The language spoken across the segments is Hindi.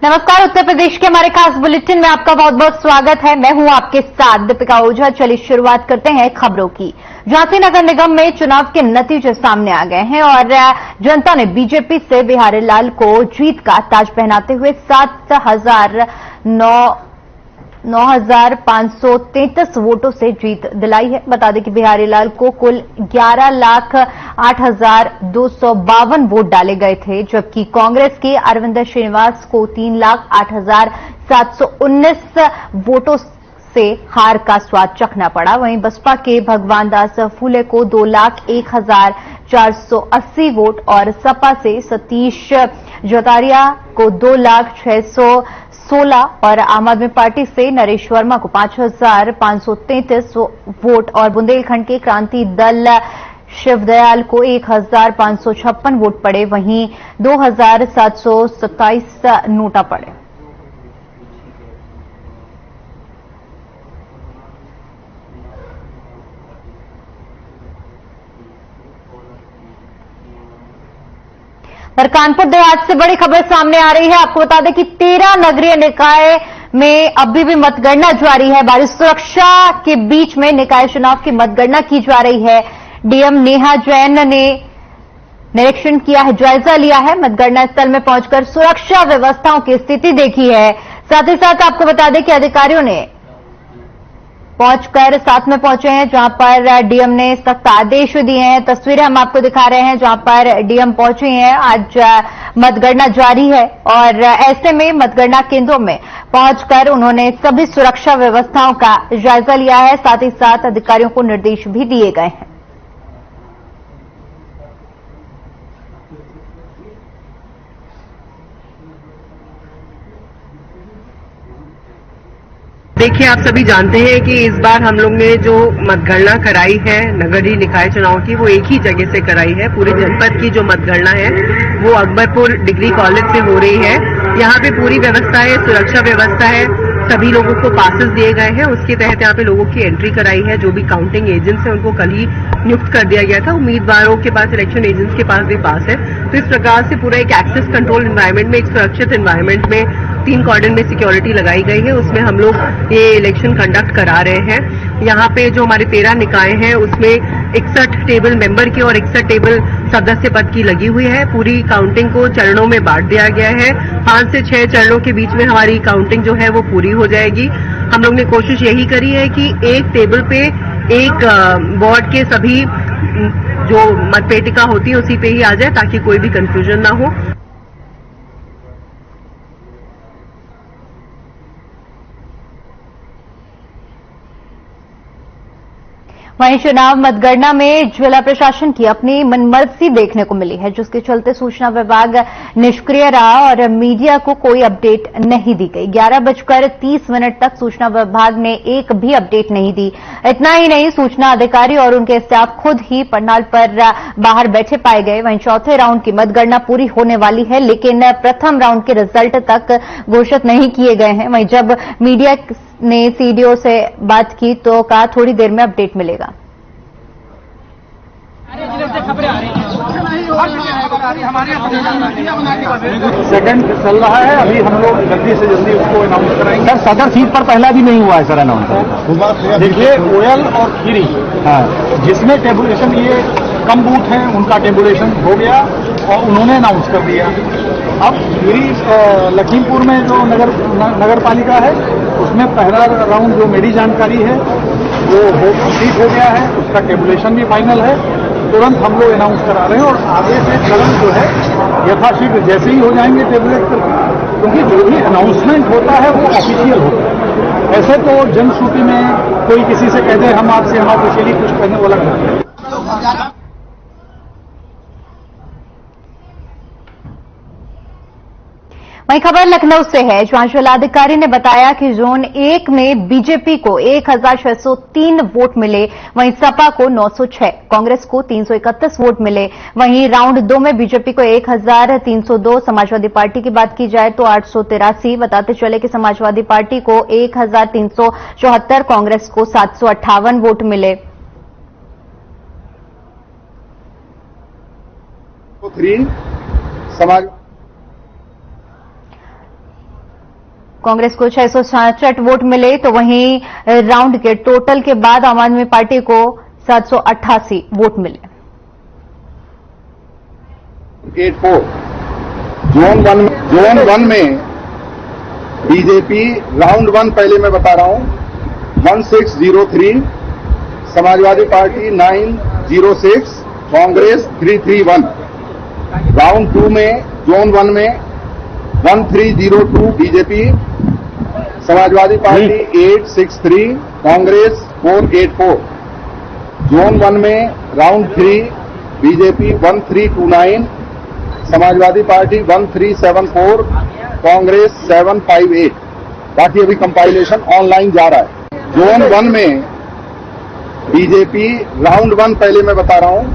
नमस्कार। उत्तर प्रदेश के हमारे खास बुलेटिन में आपका बहुत बहुत स्वागत है। मैं हूं आपके साथ दीपिका ओझा। चलिए शुरुआत करते हैं खबरों की। झांसी नगर निगम में चुनाव के नतीजे सामने आ गए हैं और जनता ने बीजेपी से बिहारी लाल को जीत का ताज पहनाते हुए 9,533 वोटों से जीत दिलाई है। बता दें कि बिहारी लाल को कुल 11,08,252 वोट डाले गए थे, जबकि कांग्रेस के अरविंद श्रीनिवास को 3,08,719 वोटों से हार का स्वाद चखना पड़ा। वहीं बसपा के भगवान दास फूले को 2,01,480 वोट और सपा से सतीश जोतारिया को 2,06,16 और आम आदमी पार्टी से नरेश वर्मा को 5,533 वोट और बुंदेलखंड के क्रांति दल शिवदयाल को 1,556 वोट पड़े। वहीं 2,727 नोटा पड़े। पर कानपुर देहात से बड़ी खबर सामने आ रही है। आपको बता दें कि 13 नगरीय निकाय में अभी भी मतगणना जारी है। भारी सुरक्षा के बीच में निकाय चुनाव की मतगणना की जा रही है। डीएम नेहा जैन ने निरीक्षण किया है, जायजा लिया है, मतगणना स्थल में पहुंचकर सुरक्षा व्यवस्थाओं की स्थिति देखी है। साथ ही साथ आपको बता दें कि अधिकारियों ने पहुंचकर साथ में पहुंचे हैं, जहां पर डीएम ने सख्त आदेश दिए हैं। तस्वीरें हम आपको दिखा रहे हैं जहां पर डीएम पहुंचे हैं। आज मतगणना जारी है और ऐसे में मतगणना केंद्रों में पहुंचकर उन्होंने सभी सुरक्षा व्यवस्थाओं का जायजा लिया है। साथ ही साथ अधिकारियों को निर्देश भी दिए गए हैं। देखिए, आप सभी जानते हैं कि इस बार हम लोग ने जो मतगणना कराई है नगरीय निकाय चुनाव की, वो एक ही जगह से कराई है। पूरे जनपद की जो मतगणना है वो अकबरपुर डिग्री कॉलेज से हो रही है। यहाँ पे पूरी व्यवस्था है, सुरक्षा व्यवस्था है, सभी लोगों को पासेस दिए गए हैं। उसके तहत यहाँ पे लोगों की एंट्री कराई है। जो भी काउंटिंग एजेंट्स हैं उनको कल ही नियुक्त कर दिया गया था। उम्मीदवारों के पास, इलेक्शन एजेंट्स के पास भी पास है। तो इस प्रकार से पूरा एक एक्सेस कंट्रोल एनवायरमेंट में, एक सुरक्षित एनवायरमेंट में 3 कॉर्डन में सिक्योरिटी लगाई गई है। उसमें हम लोग ये इलेक्शन कंडक्ट करा रहे हैं। यहाँ पे जो हमारे 13 निकाय हैं उसमें 61 टेबल मेंबर की और 61 टेबल सदस्य पद की लगी हुई है। पूरी काउंटिंग को चरणों में बांट दिया गया है। 5 से 6 चरणों के बीच में हमारी काउंटिंग जो है वो पूरी हो जाएगी। हम लोग ने कोशिश यही करी है कि एक टेबल पे एक वार्ड के सभी जो मतपेटिका होती है उसी पे ही आ जाए, ताकि कोई भी कंफ्यूजन ना हो। वहीं चुनाव मतगणना में जिला प्रशासन की अपनी मनमर्जी देखने को मिली है, जिसके चलते सूचना विभाग निष्क्रिय रहा और मीडिया को कोई अपडेट नहीं दी गई। 11:30 तक सूचना विभाग ने एक भी अपडेट नहीं दी। इतना ही नहीं, सूचना अधिकारी और उनके स्टाफ खुद ही पंडाल पर बाहर बैठे पाए गए। वहीं चौथे राउंड की मतगणना पूरी होने वाली है, लेकिन प्रथम राउंड के रिजल्ट तक घोषित नहीं किए गए हैं। वहीं जब मीडिया ने सीडीओ से बात की तो कहा थोड़ी देर में अपडेट मिलेगा। सेकंड चल रहा है, अभी हम लोग जल्दी से जल्दी उसको अनाउंस कराएंगे। सर, सदर सीट पर पहला भी नहीं हुआ है सर अनाउंस। देखिए, ओयल और खीरी, हाँ, जिसमें टेबुलेशन ये कम बूथ हैं उनका टेबुलेशन हो गया और उन्होंने अनाउंस कर दिया। अब खीरी लखीमपुर में जो नगर पालिका है उसमें पहला राउंड जो मेरी जानकारी है वो कंप्लीट हो गया है, उसका टेबुलेशन भी फाइनल है। तुरंत हम लोग अनाउंस करा रहे हैं और आगे से चरण जो है यथाशीघ्र जैसे ही हो जाएंगे टेबुलेट करके, क्योंकि जो भी अनाउंसमेंट होता है वो ऑफिशियल होता है। ऐसे तो जनश्रुति में कोई किसी से कह दे हम ऑफिशियली कुछ कहने वाला नहीं है। वहीं खबर लखनऊ से है, जहां जिलाधिकारी ने बताया कि जोन 1 में बीजेपी को 1,603 वोट मिले, वहीं सपा को 906, कांग्रेस को 331 वोट मिले। वहीं राउंड 2 में बीजेपी को 1,302, समाजवादी पार्टी की बात की जाए तो 883। बताते चले कि समाजवादी पार्टी को 1,374, कांग्रेस को 758 वोट मिले। कांग्रेस को 667 वोट मिले, तो वहीं राउंड के टोटल के बाद आम आदमी पार्टी को 788 वोट मिले। 84 जोन वन में बीजेपी राउंड 1 पहले मैं बता रहा हूं 1603, समाजवादी पार्टी 906, कांग्रेस 331। राउंड 2 में जोन 1 में 1302 BJP, Samajwadi party 863, Congress 484। Zone 1 में round 3 BJP 1329, Samajwadi party 1374, Congress 758। बाकी अभी कंपाइलेशन ऑनलाइन जा रहा है। जोन 1 में बीजेपी राउंड 1 पहले मैं बता रहा हूं।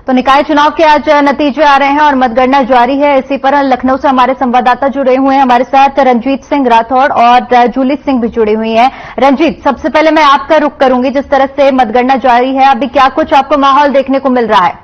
तो निकाय चुनाव के आज नतीजे आ रहे हैं और मतगणना जारी है। इसी पर लखनऊ से हमारे संवाददाता जुड़े हुए हैं। हमारे साथ रंजीत सिंह राठौड़ और जूली सिंह भी जुड़ी हुई हैं। रंजीत, सबसे पहले मैं आपका रुख करूंगी। जिस तरह से मतगणना जारी है, अभी क्या कुछ आपको माहौल देखने को मिल रहा है?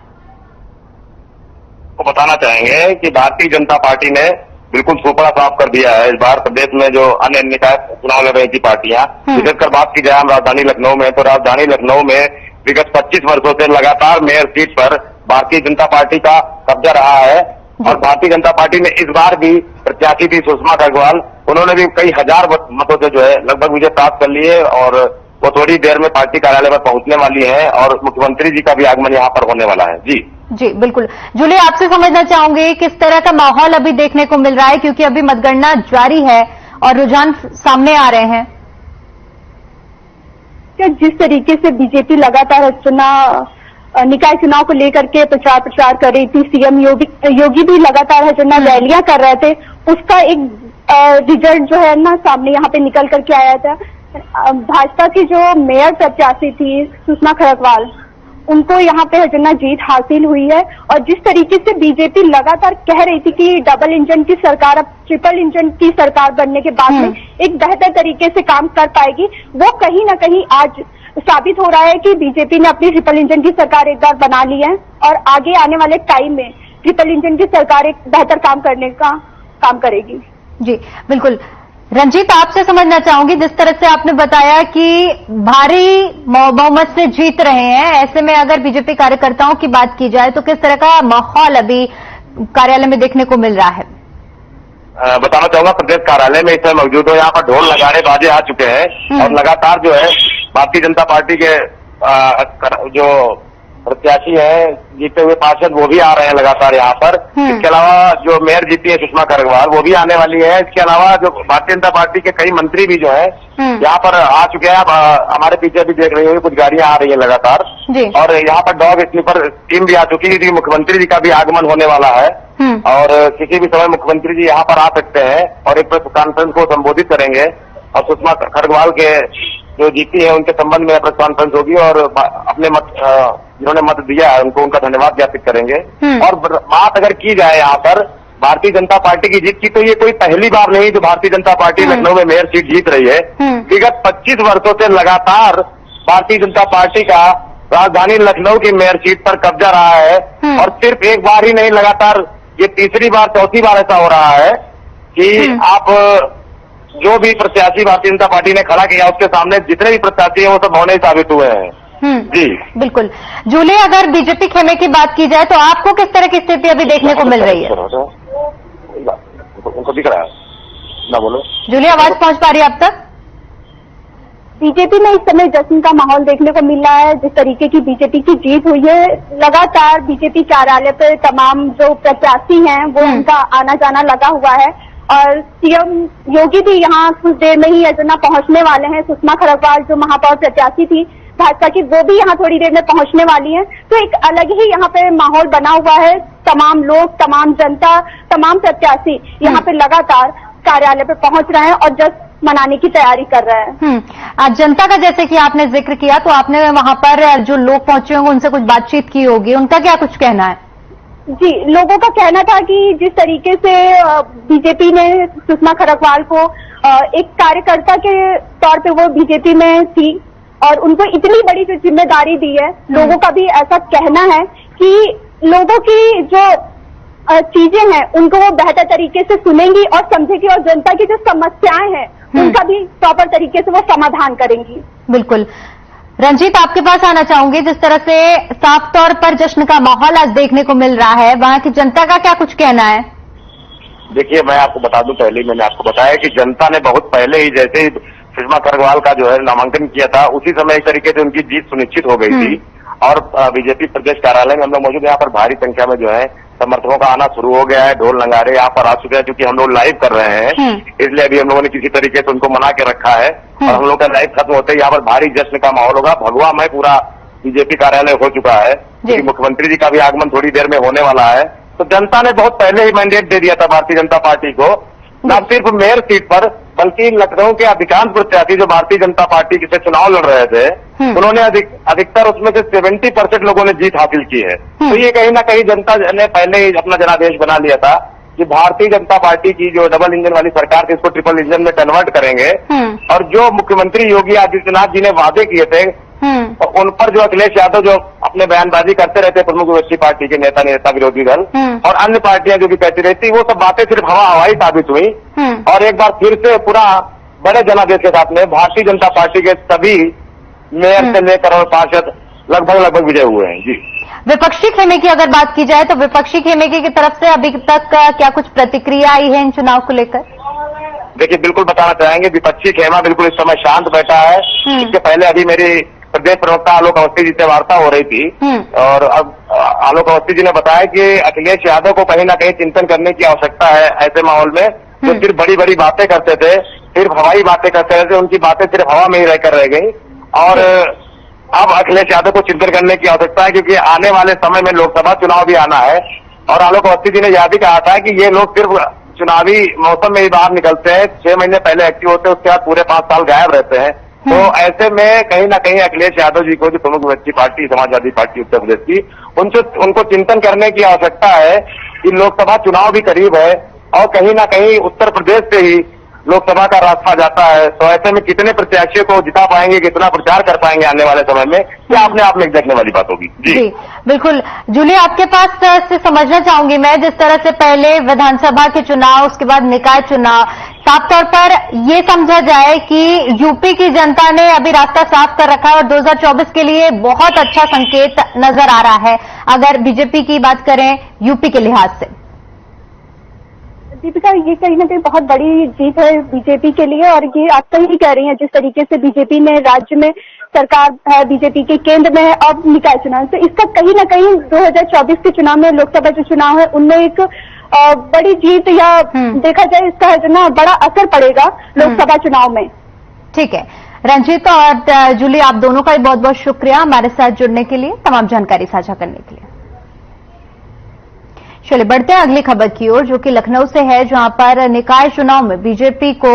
को बताना चाहेंगे कि भारतीय जनता पार्टी ने बिल्कुल सोपड़ा साफ कर दिया है। इस बार प्रदेश में जो अन्य निकाय चुनाव लड़ रही थी पार्टियां, विशेषकर बात की जाए हम राजधानी लखनऊ में, तो राजधानी लखनऊ में विगत 25 वर्षों से लगातार मेयर सीट पर भारतीय जनता पार्टी का कब्जा रहा है। और भारतीय जनता पार्टी ने इस बार भी प्रत्याशी थी सुषमा अग्रवाल, उन्होंने भी कई हजार मतों से जो है लगभग विजय प्राप्त कर लिए और वो थोड़ी देर में पार्टी कार्यालय में पहुंचने वाली है और मुख्यमंत्री जी का भी आगमन यहाँ पर होने वाला है। जी बिल्कुल। जूली, आपसे समझना चाहूंगी किस तरह का माहौल अभी देखने को मिल रहा है, क्योंकि अभी मतगणना जारी है और रुझान सामने आ रहे हैं। जिस तरीके से बीजेपी लगातार निकाय चुनाव को लेकर के प्रचार कर रही थी, सीएम योगी भी लगातार रैलियां कर रहे थे, उसका एक रिजल्ट जो है ना सामने यहाँ पे निकल करके आया था। भाजपा की जो मेयर प्रत्याशी थी सुषमा खरगवाल, उनको यहाँ पे जीत हासिल हुई है। और जिस तरीके से बीजेपी लगातार कह रही थी कि डबल इंजन की सरकार अब ट्रिपल इंजन की सरकार बनने के बाद में एक बेहतर तरीके से काम कर पाएगी, वो कहीं ना कहीं आज साबित हो रहा है कि बीजेपी ने अपनी ट्रिपल इंजन की सरकार एक बार बना ली है और आगे आने वाले टाइम में ट्रिपल इंजन की सरकार एक बेहतर काम करने का काम करेगी। जी बिल्कुल। रंजीत, आपसे समझना चाहूंगी, जिस तरह से आपने बताया कि भारी बहुमत से जीत रहे हैं, ऐसे में अगर बीजेपी कार्यकर्ताओं की बात की जाए तो किस तरह का माहौल अभी कार्यालय में देखने को मिल रहा है? बताना चाहूंगा, प्रदेश कार्यालय में इस समय मौजूद हो, यहाँ पर ढोल नगाड़े बाजे आ चुके हैं और लगातार जो है भारतीय जनता पार्टी के जो प्रत्याशी हैं, जीते हुए पार्षद, वो भी आ रहे हैं लगातार यहाँ पर। इसके अलावा जो मेयर जीती है सुषमा खरगवाल, वो भी आने वाली है। इसके अलावा जो भारतीय जनता पार्टी के कई मंत्री भी जो है यहाँ पर आ चुके हैं। हमारे पीछे भी देख रही होंगे, कुछ गाड़ियां आ रही है लगातार और यहाँ पर डॉग स्लीपर टीम भी आ चुकी है क्योंकि मुख्यमंत्री जी का भी आगमन होने वाला है और किसी भी समय मुख्यमंत्री जी यहाँ पर आ सकते हैं और एक प्रेस कॉन्फ्रेंस को संबोधित करेंगे और सुषमा खरगवाल के जो जीती है उनके संबंध में प्रेस कॉन्फ्रेंस होगी और अपने जिन्होंने मत दिया है उनको उनका धन्यवाद ज्ञापित करेंगे। और बात अगर की जाए यहाँ पर भारतीय जनता पार्टी की जीत की, तो ये कोई पहली बार नहीं जो भारतीय जनता पार्टी लखनऊ में मेयर सीट जीत रही है। विगत 25 वर्षों से लगातार भारतीय जनता पार्टी का राजधानी लखनऊ की मेयर सीट पर कब्जा रहा है और सिर्फ एक बार ही नहीं, लगातार ये तीसरी बार चौथी बार ऐसा हो रहा है कि आप जो भी प्रत्याशी भारतीय जनता पार्टी ने खड़ा किया उसके सामने जितने भी प्रत्याशी हैं वो सब होने ही साबित हुए हैं। जी बिल्कुल। जूली, अगर बीजेपी खेमे की बात की जाए तो आपको किस तरह की स्थिति अभी देखने को मिल रही है? उनको दिख रहा है ना, बोलो जूली, आवाज पहुंच पा रही है आप तक? बीजेपी में इस समय जश्न का माहौल देखने को मिल रहा है। जिस तरीके की बीजेपी की जीत हुई है, लगातार बीजेपी कार्यालय पर तमाम जो प्रत्याशी हैं वो उनका आना जाना लगा हुआ है और सीएम योगी भी यहाँ कुछ देर में ही पहुंचने वाले हैं। सुषमा खरगवाल जो महापौर प्रत्याशी थी भाजपा की, वो भी यहाँ थोड़ी देर में पहुंचने वाली है। तो एक अलग ही यहाँ पे माहौल बना हुआ है। तमाम लोग, तमाम जनता, तमाम प्रत्याशी यहाँ पे लगातार कार्यालय पे पहुंच रहे हैं और जश्न मनाने की तैयारी कर रहे हैं। आज जनता का जैसे कि आपने जिक्र किया, तो आपने वहां पर जो लोग पहुंचे होंगे उनसे कुछ बातचीत की होगी, उनका क्या कुछ कहना है? जी, लोगों का कहना था कि जिस तरीके से बीजेपी ने सुषमा खरगवाल को एक कार्यकर्ता के तौर पे वो बीजेपी में थी और उनको इतनी बड़ी जो जिम्मेदारी दी है, लोगों का भी ऐसा कहना है कि लोगों की जो चीजें हैं उनको वो बेहतर तरीके से सुनेंगी और समझेगी और जनता की जो समस्याएं हैं उनका भी प्रॉपर तरीके से वो समाधान करेंगी। बिल्कुल। रंजीत, आपके पास आना चाहूंगी। जिस तरह से साफ तौर पर जश्न का माहौल आज देखने को मिल रहा है, वहां की जनता का क्या कुछ कहना है? देखिए, मैं आपको बता दूं, पहले मैंने आपको बताया कि जनता ने बहुत पहले ही, जैसे ही सुषमा करगवाल का जो है नामांकन किया था, उसी समय एक तरीके से उनकी जीत सुनिश्चित हो गई थी। और बीजेपी प्रदेश कार्यालय में हम लोग मौजूद, यहाँ पर भारी संख्या में जो है समर्थकों का आना शुरू हो गया है। ढोल नगाड़े यहाँ पर आ चुके हैं, क्योंकि हम लोग लाइव कर रहे हैं, इसलिए अभी हम लोगों ने किसी तरीके से उनको मना के रखा है। और हम लोग का लाइव खत्म होते ही यहाँ पर भारी जश्न का माहौल होगा। भगवा में पूरा बीजेपी कार्यालय हो चुका है, क्योंकि मुख्यमंत्री जी का भी आगमन थोड़ी देर में होने वाला है। तो जनता ने बहुत पहले ही मैंडेट दे दिया था भारतीय जनता पार्टी को, न सिर्फ मेयर सीट पर बल्कि लखनऊ के अधिकांश प्रत्याशी जो भारतीय जनता पार्टी से चुनाव लड़ रहे थे, उन्होंने अधिकतर उसमें से 70% लोगों ने जीत हासिल की है। तो ये कहीं ना कहीं जनता ने पहले ही अपना जनादेश बना लिया था कि भारतीय जनता पार्टी की जो डबल इंजन वाली सरकार थी, इसको ट्रिपल इंजन में कन्वर्ट करेंगे। और जो मुख्यमंत्री योगी आदित्यनाथ जी ने वादे किए थे, तो उन पर जो अखिलेश यादव जो अपने बयानबाजी करते रहते प्रमुख विपक्षी पार्टी के नेता विरोधी दल और अन्य पार्टियां जो भी कहती रहती, वो सब बातें सिर्फ हवाई साबित हुई। और एक बार फिर से पूरा बड़े जनादेश के साथ में भारतीय जनता पार्टी के सभी मेयर से लेकर और पार्षद लगभग विजय हुए हैं। जी, विपक्षी खेमे की अगर बात की जाए तो विपक्षी खेमे की तरफ से अभी तक क्या कुछ प्रतिक्रिया आई है इन चुनाव को लेकर? देखिए, बिल्कुल बताना चाहेंगे, विपक्षी खेमा बिल्कुल इस समय शांत बैठा है। इसके पहले अभी मेरी प्रदेश प्रवक्ता आलोक अवस्थी जी से वार्ता हो रही थी, और अब आलोक अवस्थी जी ने बताया कि अखिलेश यादव को कहीं ना कहीं चिंतन करने की आवश्यकता है। ऐसे माहौल में जो सिर्फ बड़ी बड़ी बातें करते थे, सिर्फ हवाई बातें करते थे, उनकी बातें सिर्फ हवा में ही रहकर रह गई। और अब अखिलेश यादव को चिंतन करने की आवश्यकता है, क्योंकि आने वाले समय में लोकसभा चुनाव भी आना है। और आलोक अवस्थी जी ने यह भी कहा था कि ये लोग सिर्फ चुनावी मौसम में ही बाहर निकलते हैं, 6 महीने पहले एक्टिव होते हैं, उसके बाद पूरे 5 साल गायब रहते हैं। तो ऐसे में कहीं ना कहीं अखिलेश यादव जी को, जो प्रमुख विपक्षी पार्टी समाजवादी पार्टी उत्तर प्रदेश की, उनको चिंतन करने की आवश्यकता है कि लोकसभा चुनाव भी करीब है और कहीं ना कहीं उत्तर प्रदेश से ही लोकसभा का रास्ता जाता है। तो ऐसे में कितने प्रत्याशियों को जिता पाएंगे, कितना प्रचार कर पाएंगे आने वाले समय में, क्या अपने आप में एक देखने वाली बात होगी। जी बिल्कुल। जूली, आपके पास से समझना चाहूंगी मैं, जिस तरह से पहले विधानसभा के चुनाव, उसके बाद निकाय चुनाव, साफ तौर पर ये समझा जाए कि यूपी की जनता ने अभी रास्ता साफ कर रखा है और 2024 के लिए बहुत अच्छा संकेत नजर आ रहा है, अगर बीजेपी की बात करें यूपी के लिहाज से। दीपिका, ये कहीं ना कहीं बहुत बड़ी जीत है बीजेपी के लिए, और ये आप सही कह रही हैं, जिस तरीके से बीजेपी ने राज्य में सरकार है, बीजेपी के केंद्र में है, अब निकाय चुनाव, तो इसका कहीं ना कहीं 2024 के चुनाव में, लोकसभा जो चुनाव है उनमें एक बड़ी जीत या देखा जाए इसका है ना बड़ा असर पड़ेगा लोकसभा चुनाव में। ठीक है रंजीत और जूली, आप दोनों का भी बहुत बहुत शुक्रिया हमारे साथ जुड़ने के लिए, तमाम जानकारी साझा करने के लिए। चलिए बढ़ते हैं अगली खबर की ओर, जो कि लखनऊ से है, जहां पर निकाय चुनाव में बीजेपी को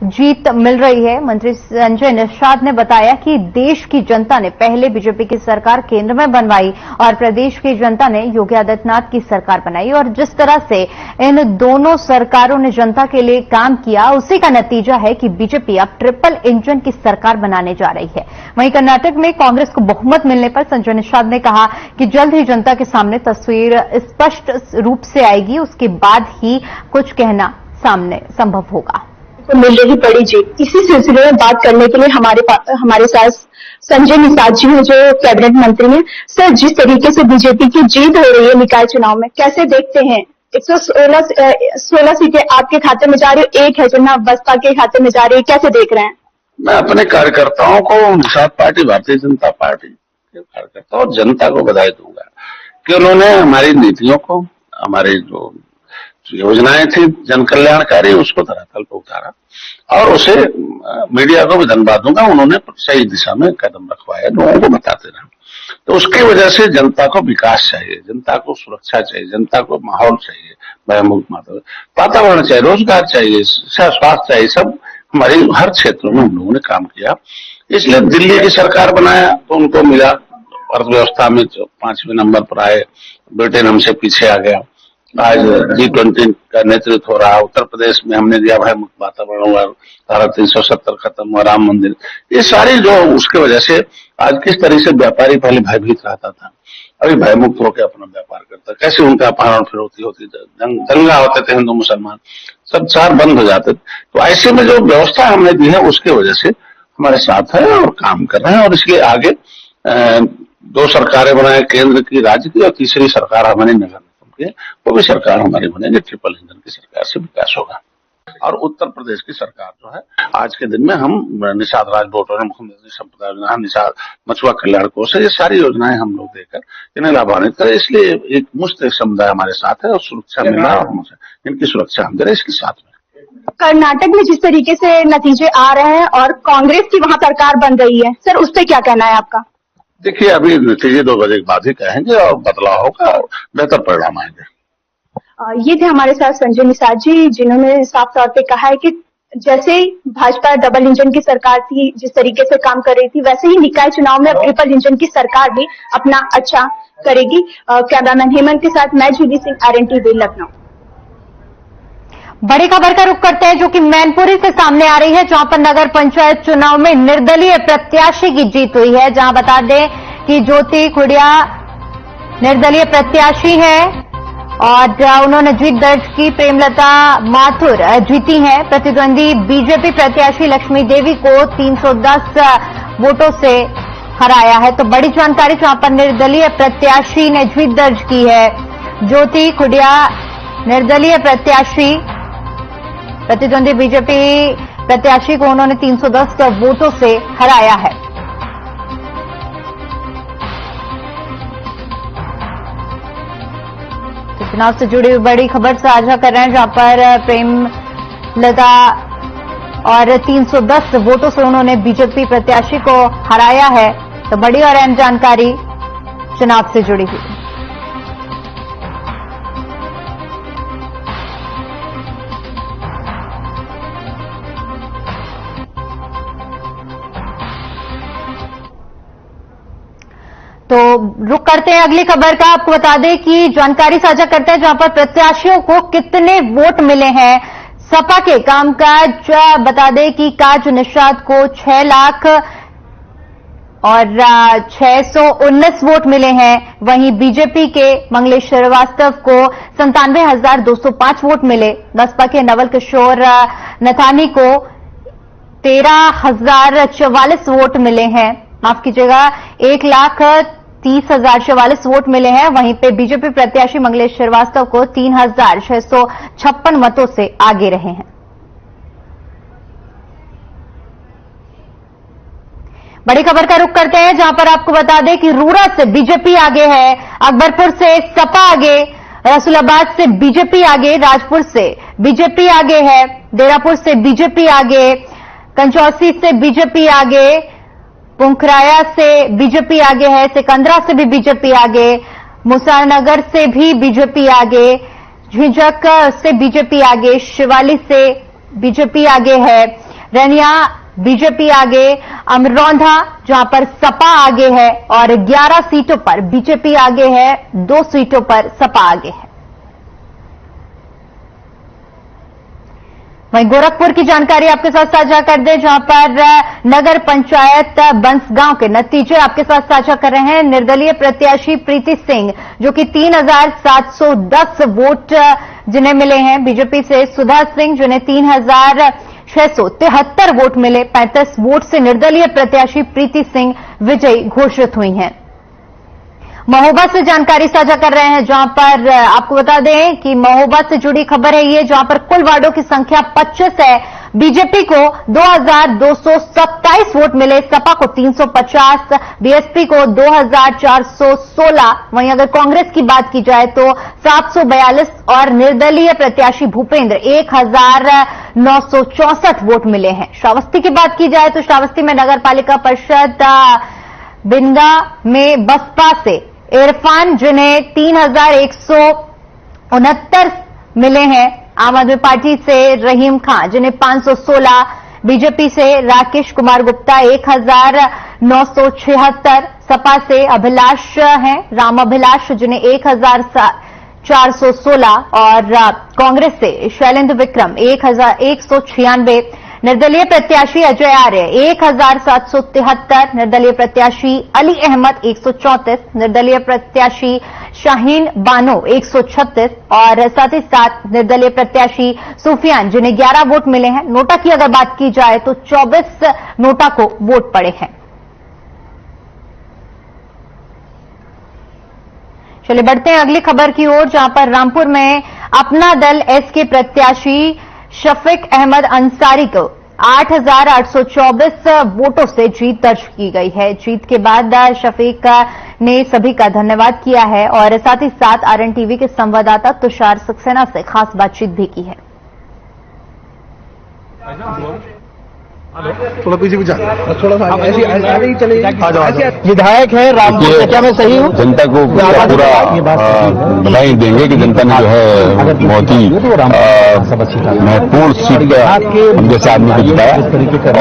जीत मिल रही है। मंत्री संजय निषाद ने बताया कि देश की जनता ने पहले बीजेपी की सरकार केंद्र में बनवाई और प्रदेश की जनता ने योगी आदित्यनाथ की सरकार बनाई, और जिस तरह से इन दोनों सरकारों ने जनता के लिए काम किया, उसी का नतीजा है कि बीजेपी अब ट्रिपल इंजन की सरकार बनाने जा रही है। वहीं कर्नाटक में कांग्रेस को बहुमत मिलने पर संजय निषाद ने कहा कि जल्द ही जनता के सामने तस्वीर स्पष्ट रूप से आएगी, उसके बाद ही कुछ कहना सामने संभव होगा। तो मिल रही बड़ी जीत, इसी सिलसिले में बात करने के लिए हमारे साथ संजय निषाद जी हैं, जो कैबिनेट मंत्री हैं। सर, जिस तरीके से बीजेपी की जीत हो रही है निकाय चुनाव में, कैसे देखते हैं? 116 सीटें आपके खाते में जा रही है, एक है जो ना बसपा के खाते में जा रही है, कैसे देख रहे हैं? मैं अपने कार्यकर्ताओं को, निषाद पार्टी, भारतीय जनता पार्टी के कार्यकर्ताओं और जनता को बधाई दूंगा कि उन्होंने हमारी नीतियों को, हमारी जो योजनाएं थी जन कल्याणकारी, उसको धरातल पर उतारा, और उसे मीडिया को भी धन्यवाद दूंगा, उन्होंने सही दिशा में कदम रखवाया, लोगों को बताते रहे। तो उसकी वजह से जनता को विकास चाहिए, जनता को सुरक्षा चाहिए, जनता को माहौल चाहिए, भयमुक्त वातावरण चाहिए, रोजगार चाहिए, स्वास्थ्य चाहिए, सब हमारे हर क्षेत्र में हम लोगों ने काम किया। इसलिए दिल्ली की सरकार बनाया तो उनको मिला, अर्थव्यवस्था में 5वें नंबर पर आए, ब्रिटेन हमसे पीछे आ गया। आज G20 का नेतृत्व हो रहा, उत्तर प्रदेश में हमने दिया भयमुक्त वातावरण हुआ, धारा 370 खत्म हुआ, राम मंदिर, ये सारी जो उसके वजह से आज किस तरह से व्यापारी पहले भयभीत रहता था, अभी भयमुक्त होकर अपना व्यापार करता, कैसे उनका अपहरण फिरौती होती, दंगा होते थे हिंदू मुसलमान, सब चार बंद हो जाते। तो ऐसे में जो व्यवस्था हमने दी है उसकी वजह से हमारे साथ है और काम कर रहे हैं, और इसलिए आगे 2 सरकारें बनाए, केंद्र की, राज्य की, और तीसरी सरकार हमारी नगर निगम की, वो भी सरकार हमारी बनेगी, ट्रिपल इंजन की सरकार से विकास होगा। और उत्तर प्रदेश की सरकार जो है, आज के दिन में हम निषाद राज बोर्ड, मुख्यमंत्री संपदा योजना, निषाद मछुआ कल्याण कोष है, ये सारी योजनाएं हम लोग देकर इन्हें लाभान्वित करें। इसलिए एक मुश्त समुदाय हमारे साथ है और सुरक्षा मिल रहा है, इनकी सुरक्षा हम दे रहे, इसके साथ में। कर्नाटक में जिस तरीके से नतीजे आ रहे हैं और कांग्रेस की वहां सरकार बन रही है, सर उस पर क्या कहना है आपका? देखिए, अभी नतीजे 2 बजे के बाद ही कहेंगे और बदलाव होगा और बेहतर परिणाम आएंगे। ये थे हमारे साथ संजय निषाद जी, जिन्होंने साफ तौर पे कहा है कि जैसे भाजपा डबल इंजन की सरकार थी, जिस तरीके से काम कर रही थी, वैसे ही निकाय चुनाव में ट्रिपल इंजन की सरकार भी अपना अच्छा करेगी। कैमरामैन हेमंत के साथ मैं जूली सिंह, RNTV लखनऊ। बड़ी खबर का रुख करते हैं जो कि मैनपुरी से सामने आ रही है, जहां पर नगर पंचायत चुनाव में निर्दलीय प्रत्याशी की जीत हुई है। जहां बता दें कि ज्योति खुड़िया निर्दलीय प्रत्याशी है और उन्होंने जीत दर्ज की। प्रेमलता माथुर जीती हैं। प्रतिद्वंदी बीजेपी प्रत्याशी लक्ष्मी देवी को 310 वोटों से हराया है। तो बड़ी जानकारी जहां पर निर्दलीय प्रत्याशी ने जीत दर्ज की है। ज्योति खुड़िया निर्दलीय प्रत्याशी, प्रतिद्वंदी बीजेपी प्रत्याशी को उन्होंने 310 वोटों से हराया है। तो चुनाव से जुड़ी हुई बड़ी खबर साझा कर रहे हैं, जहां पर प्रेमलता और 310 वोटों से उन्होंने बीजेपी प्रत्याशी को हराया है। तो बड़ी और अहम जानकारी चुनाव से जुड़ी हुई। तो रुक करते हैं अगली खबर का। आपको बता दें कि जानकारी साझा करते हैं जहां पर प्रत्याशियों को कितने वोट मिले हैं। सपा के कामकाज बता दें कि काज निषाद को 6 लाख और 619 वोट मिले हैं। वहीं बीजेपी के मंगलेश श्रीवास्तव को 97,205 वोट मिले। बसपा के नवल किशोर नथानी को 13,044 वोट मिले हैं। माफ कीजिएगा, 1,30,044 वोट मिले हैं। वहीं पे बीजेपी प्रत्याशी मंगलेश श्रीवास्तव को 3,656 मतों से आगे रहे हैं। बड़ी खबर का रुख करते हैं, जहां पर आपको बता दें कि रूरा से बीजेपी आगे है, अकबरपुर से सपा आगे, रसूलाबाद से बीजेपी आगे, राजपुर से बीजेपी आगे है, देरापुर से बीजेपी आगे, कंचौसी से बीजेपी आगे, पुंखराया से बीजेपी आगे है, सिकंदरा से भी बीजेपी आगे, मुसानगर से भी बीजेपी आगे, झिंझक से बीजेपी आगे, शिवाली से बीजेपी आगे है, रनिया बीजेपी आगे, अमरौंधा जहां पर सपा आगे है और 11 सीटों पर बीजेपी आगे है, 2 सीटों पर सपा आगे है। वहीं गोरखपुर की जानकारी आपके साथ साझा कर दें, जहां पर नगर पंचायत बंसगांव के नतीजे आपके साथ साझा कर रहे हैं। निर्दलीय प्रत्याशी प्रीति सिंह जो कि 3,710 वोट जिन्हें मिले हैं। बीजेपी से सुधा सिंह जिन्हें 3,673 वोट मिले। 35 वोट से निर्दलीय प्रत्याशी प्रीति सिंह विजयी घोषित हुई हैं। महोबा से जानकारी साझा कर रहे हैं, जहां पर आपको बता दें कि महोबा से जुड़ी खबर है ये, जहां पर कुल वार्डों की संख्या 25 है। बीजेपी को 2,227 वोट मिले, सपा को 350, बीएसपी को 2,416। वहीं अगर कांग्रेस की बात की जाए तो 742 और निर्दलीय प्रत्याशी भूपेंद्र 1,964 वोट मिले हैं। श्रावस्ती की बात की जाए तो श्रावस्ती में नगर पालिका परिषद बिनगा में बसपा से इरफान जिन्हें 3,169 मिले हैं। आम आदमी पार्टी से रहीम खां जिन्हें 516, बीजेपी से राकेश कुमार गुप्ता 1,976, सपा से अभिलाष हैं राम अभिलाष जिन्हें 1,416 और कांग्रेस से शैलेंद्र विक्रम 1,196, निर्दलीय प्रत्याशी अजय आर्य 1773, निर्दलीय प्रत्याशी अली अहमद 134, निर्दलीय प्रत्याशी शाहीन बानो 136 और साथ ही साथ निर्दलीय प्रत्याशी सुफियान जिन्हें 11 वोट मिले हैं। नोटा की अगर बात की जाए तो 24 नोटा को वोट पड़े हैं। चलिए बढ़ते हैं अगली खबर की ओर, जहां पर रामपुर में अपना दल एस के प्रत्याशी शफीक अहमद अंसारी को 8,824 वोटों से जीत दर्ज की गई है। जीत के बाद शफीक ने सभी का धन्यवाद किया है और साथ ही साथ आरएन टीवी के संवाददाता तुषार सक्सेना से खास बातचीत भी की है। थोड़ा पीछे भी थोड़ा सा ऐसे ही चले विधायक है रामपुर, क्या मैं सही हूँ? जनता को पूरा बधाई देंगे कि जनता ने जो है बहुत ही महत्वपूर्ण सीट पर हम जैसे आदमी को जिताया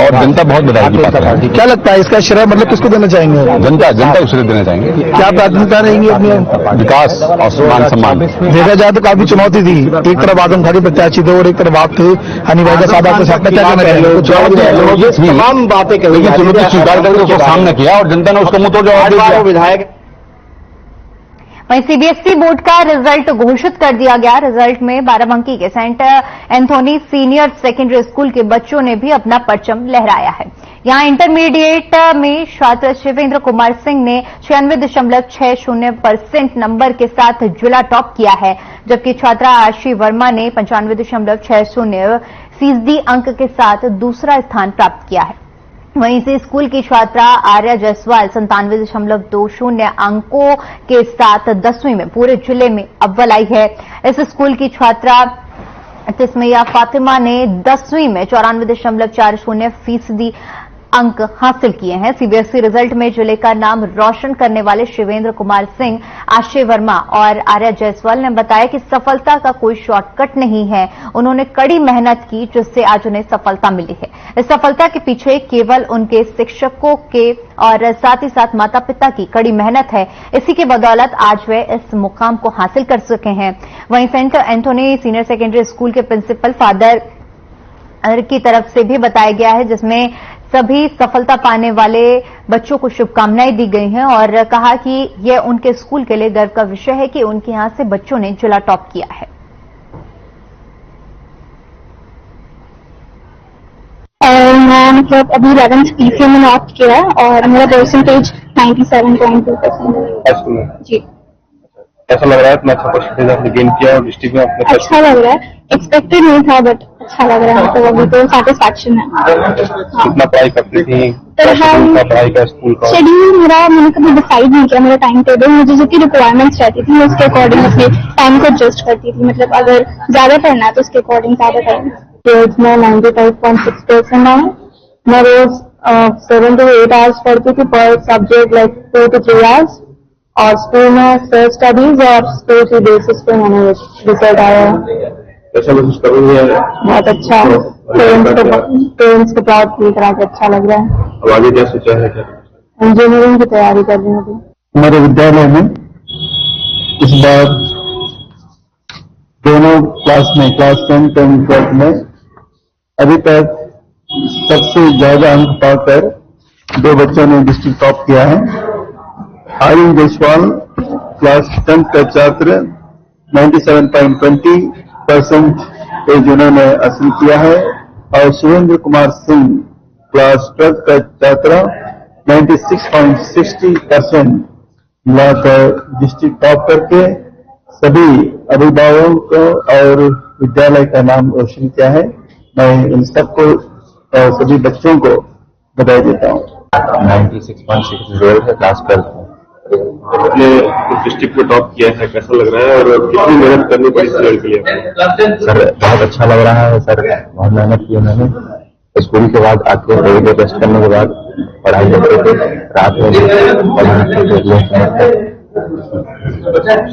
और जनता बहुत बधाई की पात्र है। क्या लगता है इसका श्रेय मतलब किसको देना चाहेंगे? जनता को श्रेय देना चाहेंगे। क्या प्राथमिकता रहेंगी अपनी? विकास और मान सम्मान। देखा जाए तो काफी चुनौती थी, एक तरफ आदमखारी प्रत्याशी थे और एक तरफ आप थे हनीवाई साहब के साथ, क्या कहना चाहिए? तमाम बातें कही, चुनौती स्वीकार करके उसको सामना किया और जनता ने उसको मुंह तोड़ जवाब दिया। विधायक वहीं सीबीएसई बोर्ड का रिजल्ट घोषित कर दिया गया। रिजल्ट में बाराबंकी के Saint Anthony senior secondary school के बच्चों ने भी अपना परचम लहराया है। यहां इंटरमीडिएट में छात्र शिवेंद्र कुमार सिंह ने 96.60% नंबर के साथ जिला टॉप किया है, जबकि छात्रा आशी वर्मा ने 95.60% अंक के साथ दूसरा स्थान प्राप्त किया है। वहीं से स्कूल की छात्रा आर्या जायसवाल 97.20 अंकों के साथ 10वीं में पूरे जिले में अव्वल आई है। इस स्कूल की छात्रा तिस्मैया फातिमा ने 10वीं में 94.40% अंक हासिल किए हैं। सीबीएसई रिजल्ट में जिले का नाम रोशन करने वाले शिवेंद्र कुमार सिंह, आशय वर्मा और आर्या जायसवाल ने बताया कि सफलता का कोई शॉर्टकट नहीं है। उन्होंने कड़ी मेहनत की जिससे आज उन्हें सफलता मिली है। इस सफलता के पीछे केवल उनके शिक्षकों के और साथ ही साथ माता पिता की कड़ी मेहनत है। इसी की बदौलत आज वे इस मुकाम को हासिल कर सके हैं। वहीं Saint Anthony senior secondary school के प्रिंसिपल फादर की तरफ से भी बताया गया है, जिसमें सभी सफलता पाने वाले बच्चों को शुभकामनाएं दी गई हैं और कहा कि यह उनके स्कूल के लिए गर्व का विषय है कि उनके यहां से बच्चों ने जिला टॉप किया है। मैं मतलब अभी 11th पीसीएम में ऑप्ट किया है और मेरा परसेंटेज 97.2% जी। ऐसा लग रहा है इतना अच्छा परसेंटेज आपने गेन किया और डिस्ट्रिक्ट में आपने अच्छा लग रहा है, एक्सपेक्टेड नहीं था बट अच्छा लग रहा है, तो अभी तो सेटिस्फैक्शन है। कितना पढ़ाई करती थी? पढ़ाई का स्कूल का शेड्यूल मेरा मैंने कभी डिसाइड नहीं किया, मेरा टाइम टेबल मुझे जितनी रिक्वायरमेंट्स रहती थी उसके अकॉर्डिंग अपने टाइम को एडजस्ट करती थी। मतलब अगर ज्यादा पढ़ना है तो उसके अकॉर्डिंग ज्यादा टाइम। रोज में 95.6% है। मैं रोज 7 to 8 आवर्स पढ़ती थी पर सब्जेक्ट, लाइक 2 to 3 आवर्स। और स्कूल में सेल्फ स्टडीज और स्कूल की बेसिस पे मैंने रिजल्ट आया है। कैसा महसूस कर रही है? बहुत अच्छा, पेरेंट्स को प्राउड फील करा के अच्छा लग रहा है। अब आगे क्या सोचा है? इंजीनियरिंग की तैयारी कर रही हूँ। हमारे विद्यालय में इस बार दोनों क्लास में, क्लास 10th और 12th में अभी तक सबसे ज्यादा अंक पाकर 2 बच्चों ने डिस्ट्रिक्ट टॉप किया है। आर्यन जायसवाल क्लास 10th का छात्र 97.20% उन्होंने हासिल किया है और शिवेंद्र कुमार सिंह क्लास 12th का छात्र 96.60% मिलाकर डिस्ट्रिक्ट टॉप करके सभी अभिभावकों और विद्यालय का नाम रोशन किया है। मैं इन सबको सभी बच्चों को बधाई देता हूँ। 96.6 है क्लास 12 आपने डिस्ट्रिक्ट में टॉप किया है, कैसा लग रहा है और कितनी मेहनत करनी पड़ी इस रिजल्ट के लिए? सर बहुत अच्छा लग रहा है सर, बहुत मेहनत की मैंने। स्कूल के बाद आके रेगुलर टेस्ट करने के बाद पढ़ाई करते थे, रात में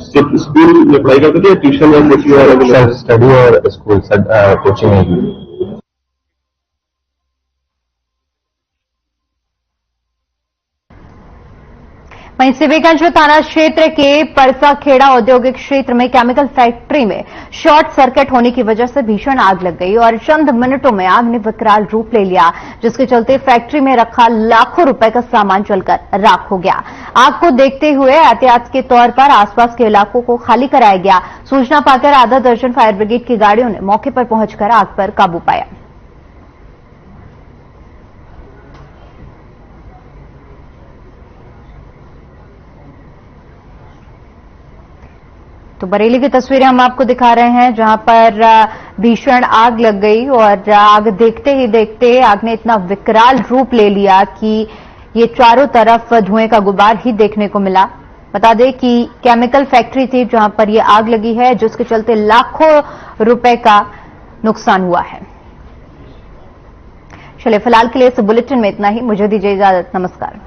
सिर्फ स्कूल में पढ़ाई करते थे, ट्यूशन या कोचिंग वगैरह? सर स्टडी और स्कूल कोचिंग में भी। वहीं सिविगंज थाना क्षेत्र के परसाखेड़ा औद्योगिक क्षेत्र में केमिकल फैक्ट्री में शॉर्ट सर्किट होने की वजह से भीषण आग लग गई और चंद मिनटों में आग ने विकराल रूप ले लिया, जिसके चलते फैक्ट्री में रखा लाखों रुपए का सामान जलकर राख हो गया। आग को देखते हुए एहतियात के तौर पर आसपास के इलाकों को खाली कराया गया। सूचना पाकर आधा दर्जन फायर ब्रिगेड की गाड़ियों ने मौके पर पहुंचकर आग पर काबू पाया। तो बरेली की तस्वीरें हम आपको दिखा रहे हैं, जहां पर भीषण आग लग गई और आग देखते ही देखते आग ने इतना विकराल रूप ले लिया कि ये चारों तरफ धुएं का गुबार ही देखने को मिला। बता दें कि केमिकल फैक्ट्री थी जहां पर ये आग लगी है, जिसके चलते लाखों रुपए का नुकसान हुआ है। चलिए फिलहाल के लिए इस बुलेटिन में इतना ही। मुझे दीजिए इजाजत। नमस्कार।